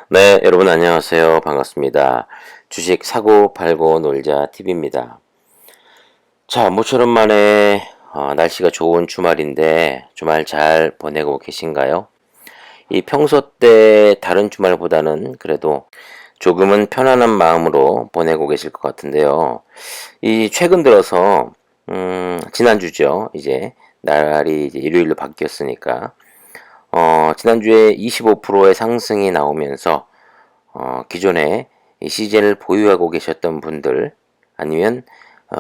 네, 여러분 안녕하세요. 반갑습니다. 주식 사고 팔고 놀자 TV입니다. 자, 모처럼 만에 날씨가 좋은 주말인데 주말 잘 보내고 계신가요? 이 평소 때 다른 주말보다는 그래도 조금은 편안한 마음으로 보내고 계실 것 같은데요. 이 최근 들어서 지난주죠. 이제 날이 이제 일요일로 바뀌었으니까 지난주에 25%의 상승이 나오면서 기존에 이 시즌을 보유하고 계셨던 분들 아니면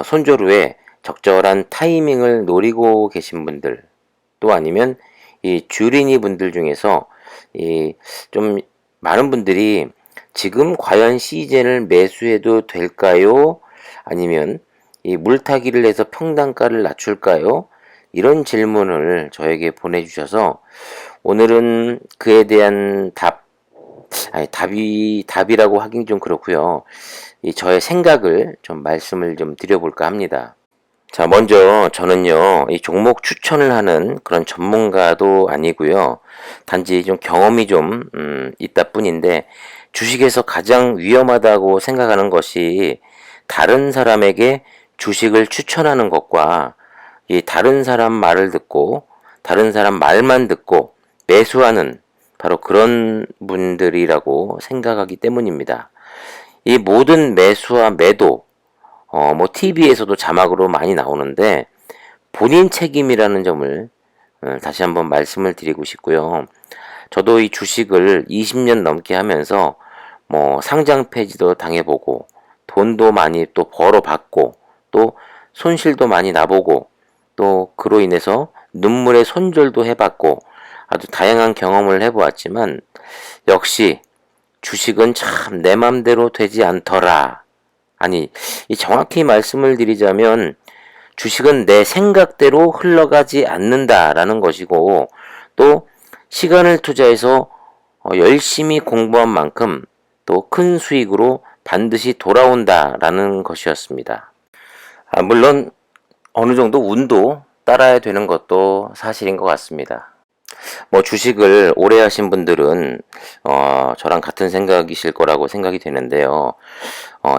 손절후에 적절한 타이밍을 노리고 계신 분들 또 아니면 이 주린이 분들 중에서 이 좀 많은 분들이 지금 과연 시즌을 매수해도 될까요? 아니면 이 물타기를 해서 평단가를 낮출까요? 이런 질문을 저에게 보내주셔서 오늘은 그에 대한 답이라고 하긴 좀 그렇고요. 이 저의 생각을 좀 말씀을 좀 드려볼까 합니다. 자, 먼저 저는요, 이 종목 추천을 하는 그런 전문가도 아니고요. 단지 좀 경험이 좀 있다 뿐인데 주식에서 가장 위험하다고 생각하는 것이 다른 사람에게 주식을 추천하는 것과 이 다른 사람 말을 듣고 다른 사람 말만 듣고 매수하는 바로 그런 분들이라고 생각하기 때문입니다. 이 모든 매수와 매도, 뭐 TV에서도 자막으로 많이 나오는데 본인 책임이라는 점을 다시 한번 말씀을 드리고 싶고요. 저도 이 주식을 20년 넘게 하면서 뭐 상장 폐지도 당해보고 돈도 많이 또 벌어봤고 또 손실도 많이 나보고 또 그로 인해서 눈물의 손절도 해봤고 아주 다양한 경험을 해보았지만 역시 주식은 참 내 맘대로 되지 않더라. 아니, 이 정확히 말씀을 드리자면 주식은 내 생각대로 흘러가지 않는다라는 것이고 또 시간을 투자해서 열심히 공부한 만큼 또 큰 수익으로 반드시 돌아온다라는 것이었습니다. 물론 어느 정도 운도 따라야 되는 것도 사실인 것 같습니다. 뭐 주식을 오래 하신 분들은 저랑 같은 생각이실 거라고 생각이 되는데요.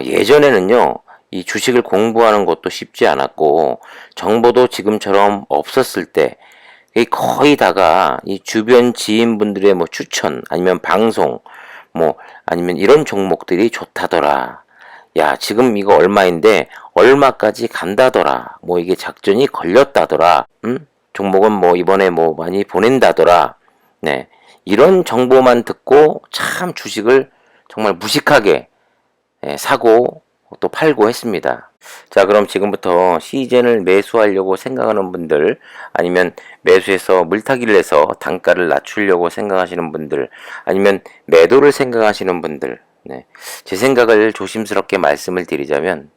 예전에는요, 이 주식을 공부하는 것도 쉽지 않았고 정보도 지금처럼 없었을 때 거의 다가 이 주변 지인분들의 뭐 추천 아니면 방송 뭐 아니면 이런 종목들이 좋다더라. 야, 지금 이거 얼마인데 얼마까지 간다더라. 뭐 이게 작전이 걸렸다더라. 종목은 뭐 이번에 뭐 많이 보낸다더라. 네. 이런 정보만 듣고 참 주식을 정말 무식하게 사고 또 팔고 했습니다. 자, 그럼 지금부터 시즌을 매수하려고 생각하는 분들 아니면 매수해서 물타기를 해서 단가를 낮추려고 생각하시는 분들 아니면 매도를 생각하시는 분들 네. 제 생각을 조심스럽게 말씀을 드리자면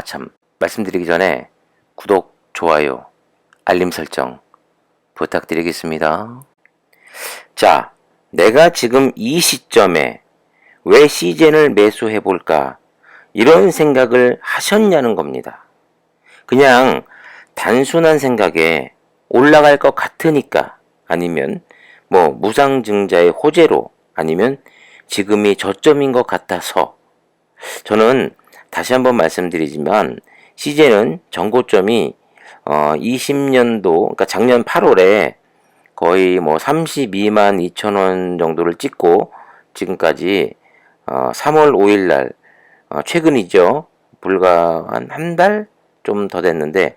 참 말씀드리기 전에 구독, 좋아요, 알림 설정 부탁드리겠습니다. 자, 내가 지금 이 시점에 왜 시즌을 매수해 볼까? 이런 생각을 하셨냐는 겁니다. 그냥 단순한 생각에 올라갈 것 같으니까 아니면 뭐 무상증자의 호재로 아니면 지금이 저점인 것 같아서 저는 다시 한번 말씀드리지만 시즌은 전고점이 20년도 그러니까 작년 8월에 거의 뭐 32만 2천 원 정도를 찍고 지금까지 3월 5일 날 최근이죠. 불과 한 달 좀 더 됐는데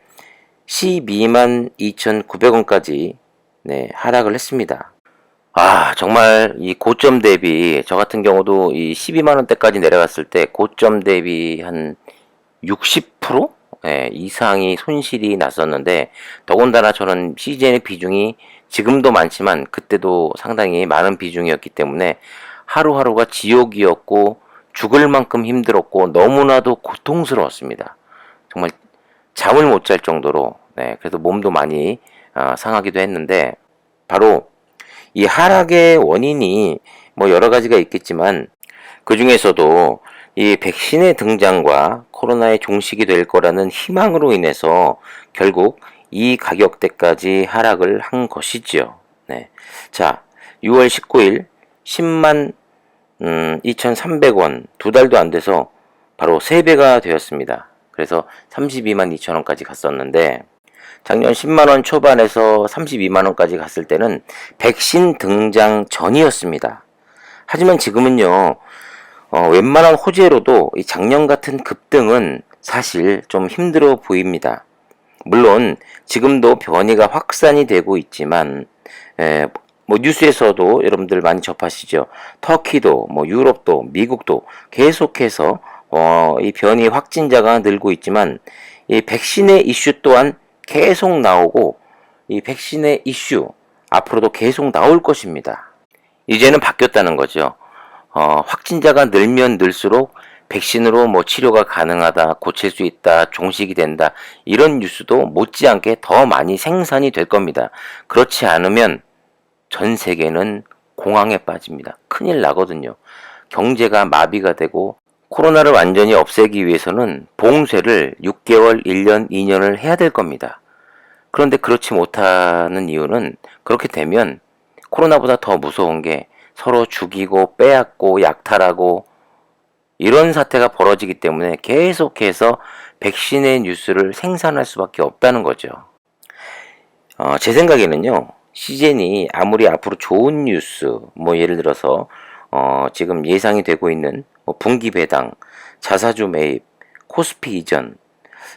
12만 2,900원까지 네, 하락을 했습니다. 정말 이 고점 대비 저 같은 경우도 이 12만 원대까지 내려갔을 때 고점 대비 한 60% 이상이 손실이 났었는데 더군다나 저는 CJ의 비중이 지금도 많지만 그때도 상당히 많은 비중이었기 때문에 하루하루가 지옥이었고 죽을 만큼 힘들었고 너무나도 고통스러웠습니다. 정말 잠을 못 잘 정도로 그래도 몸도 많이 상하기도 했는데 바로 이 하락의 원인이 뭐 여러 가지가 있겠지만 그 중에서도 이 백신의 등장과 코로나의 종식이 될 거라는 희망으로 인해서 결국 이 가격대까지 하락을 한 것이지요. 네. 자, 6월 19일 10만 2,300원, 두 달도 안 돼서 바로 3배가 되었습니다. 그래서 32만 2천 원까지 갔었는데, 작년 10만원 초반에서 32만원까지 갔을 때는 백신 등장 전이었습니다. 하지만 지금은요, 웬만한 호재로도 이 작년 같은 급등은 사실 좀 힘들어 보입니다. 물론 지금도 변이가 확산이 되고 있지만, 뭐 뉴스에서도 여러분들 많이 접하시죠. 터키도, 뭐 유럽도, 미국도 계속해서 이 변이 확진자가 늘고 있지만, 이 백신의 이슈 또한 계속 나오고, 이 백신의 이슈 앞으로도 계속 나올 것입니다. 이제는 바뀌었다는 거죠. 확진자가 늘면 늘수록 백신으로 뭐 치료가 가능하다, 고칠 수 있다, 종식이 된다, 이런 뉴스도 못지않게 더 많이 생산이 될 겁니다. 그렇지 않으면 전 세계는 공황에 빠집니다. 큰일 나거든요. 경제가 마비가 되고, 코로나를 완전히 없애기 위해서는 봉쇄를 6개월, 1년, 2년을 해야 될 겁니다. 그런데 그렇지 못하는 이유는, 그렇게 되면 코로나보다 더 무서운 게 서로 죽이고 빼앗고 약탈하고 이런 사태가 벌어지기 때문에 계속해서 백신의 뉴스를 생산할 수밖에 없다는 거죠. 제 생각에는요, 시즌이 아무리 앞으로 좋은 뉴스, 뭐 예를 들어서 지금 예상이 되고 있는 뭐 분기 배당, 자사주 매입, 코스피 이전,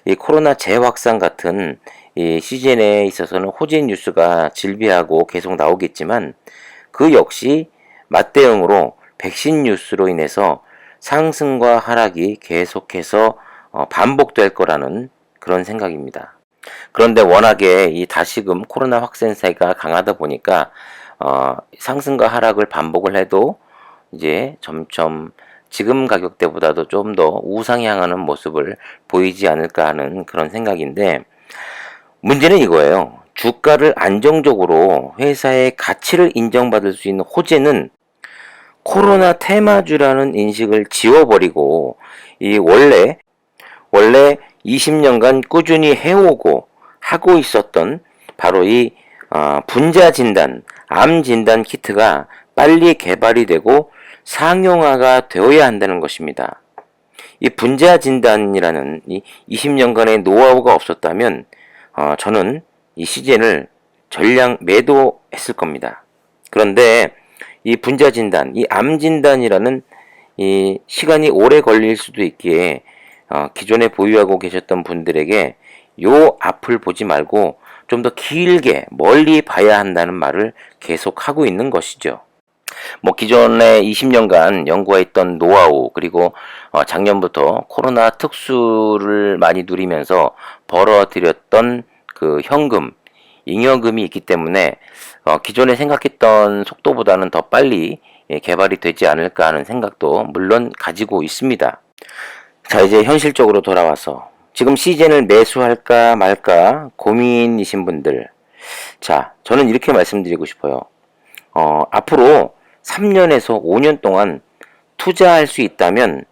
이 코로나 재확산 같은 이 시즌에 있어서는 호재 뉴스가 질비하고 계속 나오겠지만, 그 역시 맞대응으로 백신 뉴스로 인해서 상승과 하락이 계속해서 반복될 거라는 그런 생각입니다. 그런데 워낙에 이 다시금 코로나 확산세가 강하다 보니까 상승과 하락을 반복을 해도 이제 점점 지금 가격대보다도 좀 더 우상향하는 모습을 보이지 않을까 하는 그런 생각인데, 문제는 이거예요. 주가를 안정적으로 회사의 가치를 인정받을 수 있는 호재는 코로나 테마주라는 인식을 지워버리고, 이 원래 20년간 꾸준히 해오고 하고 있었던 바로 이 분자 진단, 암 진단 키트가 빨리 개발이 되고 상용화가 되어야 한다는 것입니다. 이 분자 진단이라는 이 20년간의 노하우가 없었다면 저는 이 시젠을 전량 매도했을 겁니다. 그런데 이 분자 진단, 이 암 진단이라는 이 시간이 오래 걸릴 수도 있기에 기존에 보유하고 계셨던 분들에게 요 앞을 보지 말고 좀 더 길게 멀리 봐야 한다는 말을 계속 하고 있는 것이죠. 뭐 기존에 20년간 연구했던 노하우, 그리고 작년부터 코로나 특수를 많이 누리면서 벌어들였던 그 현금, 잉여금이 있기 때문에 기존에 생각했던 속도보다는 더 빨리 개발이 되지 않을까 하는 생각도 물론 가지고 있습니다. 자, 이제 현실적으로 돌아와서 지금 시즌을 매수할까 말까 고민이신 분들, 자, 저는 이렇게 말씀드리고 싶어요. 앞으로 3년에서 5년 동안 투자할 수 있다면,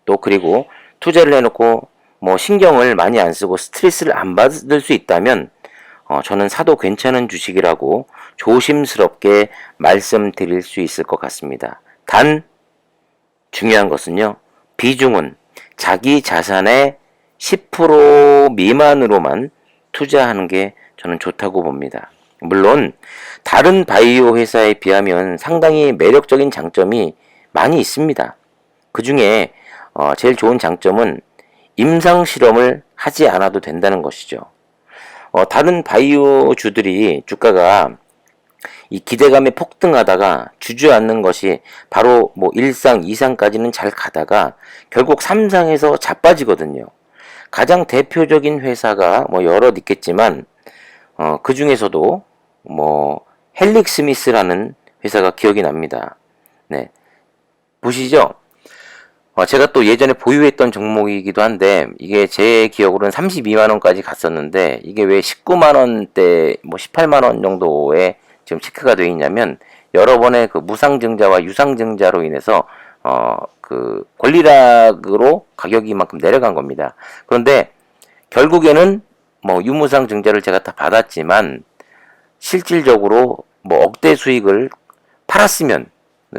또 그리고 투자를 해놓고 뭐 신경을 많이 안 쓰고 스트레스를 안 받을 수 있다면 저는 사도 괜찮은 주식이라고 조심스럽게 말씀드릴 수 있을 것 같습니다. 단 중요한 것은요, 비중은 자기 자산의 10% 미만으로만 투자하는 게 저는 좋다고 봅니다. 물론 다른 바이오 회사에 비하면 상당히 매력적인 장점이 많이 있습니다. 그 중에 제일 좋은 장점은 임상 실험을 하지 않아도 된다는 것이죠. 다른 바이오주들이 주가가 이 기대감에 폭등하다가 주저앉는 것이 바로 뭐 1상, 2상까지는 잘 가다가 결국 3상에서 자빠지거든요. 가장 대표적인 회사가 뭐 여럿 있겠지만 그 중에서도 뭐 헬릭 스미스라는 회사가 기억이 납니다. 네, 보시죠. 제가 또 예전에 보유했던 종목이기도 한데, 이게 제 기억으로는 32만원까지 갔었는데, 이게 왜 19만원대, 뭐 18만원 정도에 지금 체크가 되어 있냐면, 여러 번의 그 무상증자와 유상증자로 인해서, 그 권리락으로 가격이 이만큼 내려간 겁니다. 그런데, 결국에는 뭐 유무상증자를 제가 다 받았지만, 실질적으로 뭐 억대 수익을 팔았으면,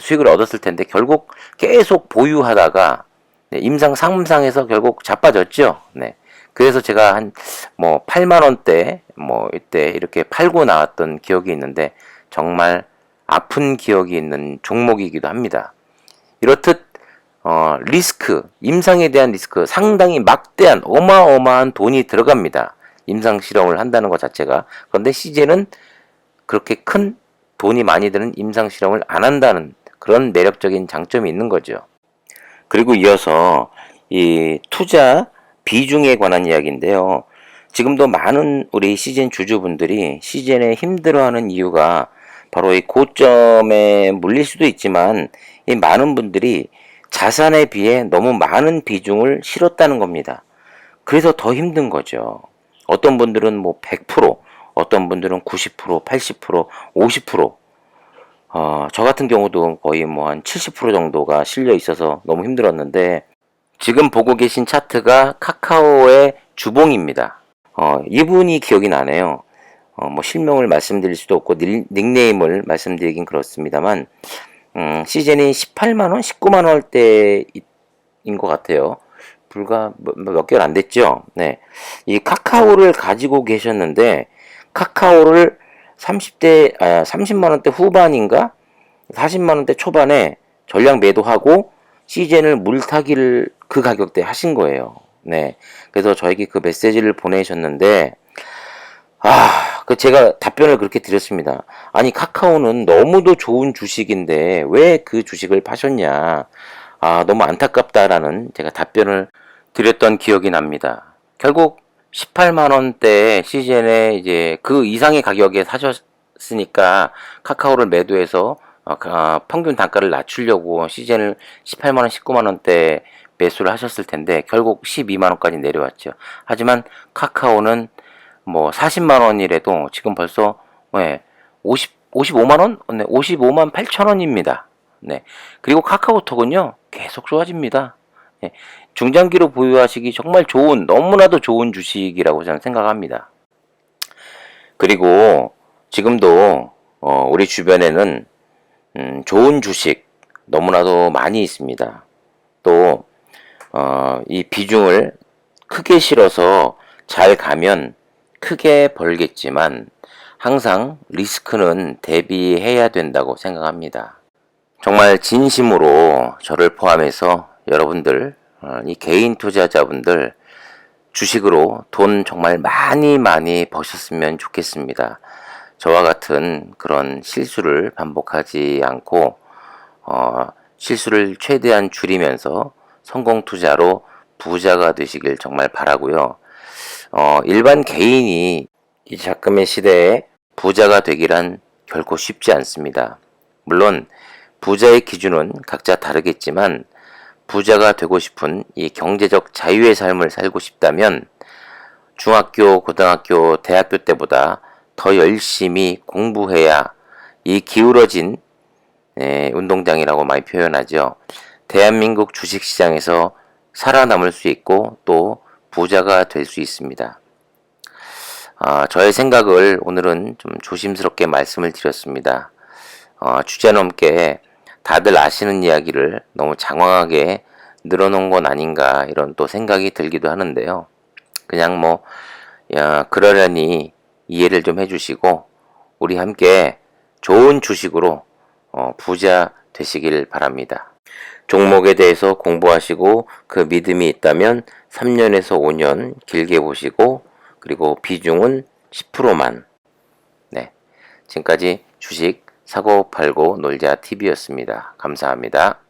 수익을 얻었을 텐데 결국 계속 보유하다가 네, 임상 상무상에서 결국 자빠졌죠. 네. 그래서 제가 한 뭐 8만 원대 뭐 이때 이렇게 팔고 나왔던 기억이 있는데 정말 아픈 기억이 있는 종목이기도 합니다. 이렇듯 리스크, 임상에 대한 리스크 상당히 막대한 어마어마한 돈이 들어갑니다. 임상 실험을 한다는 것 자체가. 그런데 CJ는 그렇게 큰 돈이 많이 드는 임상 실험을 안 한다는 그런 매력적인 장점이 있는 거죠. 그리고 이어서 이 투자 비중에 관한 이야기인데요. 지금도 많은 우리 CGN 주주분들이 CGN에 힘들어하는 이유가 바로 이 고점에 물릴 수도 있지만 이 많은 분들이 자산에 비해 너무 많은 비중을 실었다는 겁니다. 그래서 더 힘든 거죠. 어떤 분들은 뭐 100%, 어떤 분들은 90%, 80%, 50%, 저 같은 경우도 거의 뭐 한 70% 정도가 실려 있어서 너무 힘들었는데 지금 보고 계신 차트가 카카오의 주봉입니다. 이분이 기억이 나네요. 뭐 실명을 말씀드릴 수도 없고 닉네임을 말씀드리긴 그렇습니다만 시즌이 18만원, 19만원 때인 것 같아요. 불과 몇 개월 안 됐죠. 네. 이 카카오를 가지고 계셨는데 카카오를 30만원대 후반인가 40만원대 초반에 전량 매도하고 시즌을 물타기를 그 가격대에 하신 거예요. 네. 그래서 저에게 그 메시지를 보내셨는데 그 제가 답변을 그렇게 드렸습니다. 아니 카카오는 너무도 좋은 주식인데 왜 그 주식을 파셨냐. 너무 안타깝다라는 제가 답변을 드렸던 기억이 납니다. 결국 18만 원대 CGN에 이제 그 이상의 가격에 사셨으니까 카카오를 매도해서 평균 단가를 낮추려고 CGN을 18만 원, 19만 원대 매수를 하셨을 텐데 결국 12만 원까지 내려왔죠. 하지만 카카오는 뭐 40만 원이라도 지금 벌써 55만 원? 네, 55만 8천 원입니다. 네. 그리고 카카오톡은요. 계속 좋아집니다. 네. 중장기로 보유하시기 정말 좋은, 너무나도 좋은 주식이라고 저는 생각합니다. 그리고 지금도 우리 주변에는 좋은 주식 너무나도 많이 있습니다. 또 이 비중을 크게 실어서 잘 가면 크게 벌겠지만 항상 리스크는 대비해야 된다고 생각합니다. 정말 진심으로 저를 포함해서 여러분들, 이 개인 투자자분들 주식으로 돈 정말 많이 버셨으면 좋겠습니다. 저와 같은 그런 실수를 반복하지 않고 실수를 최대한 줄이면서 성공 투자로 부자가 되시길 정말 바라고요. 일반 개인이 이 작금의 시대에 부자가 되기란 결코 쉽지 않습니다. 물론 부자의 기준은 각자 다르겠지만 부자가 되고 싶은 이 경제적 자유의 삶을 살고 싶다면 중학교, 고등학교, 대학교 때보다 더 열심히 공부해야 이 기울어진 운동장이라고 많이 표현하죠. 대한민국 주식시장에서 살아남을 수 있고 또 부자가 될 수 있습니다. 저의 생각을 오늘은 좀 조심스럽게 말씀을 드렸습니다. 주제넘게 다들 아시는 이야기를 너무 장황하게 늘어놓은 건 아닌가 이런 또 생각이 들기도 하는데요. 그냥 그러려니 이해를 좀 해주시고 우리 함께 좋은 주식으로 부자 되시길 바랍니다. 종목에 대해서 공부하시고 그 믿음이 있다면 3년에서 5년 길게 보시고 그리고 비중은 10%만. 네. 지금까지 주식 사고 팔고 놀자 TV였습니다. 감사합니다.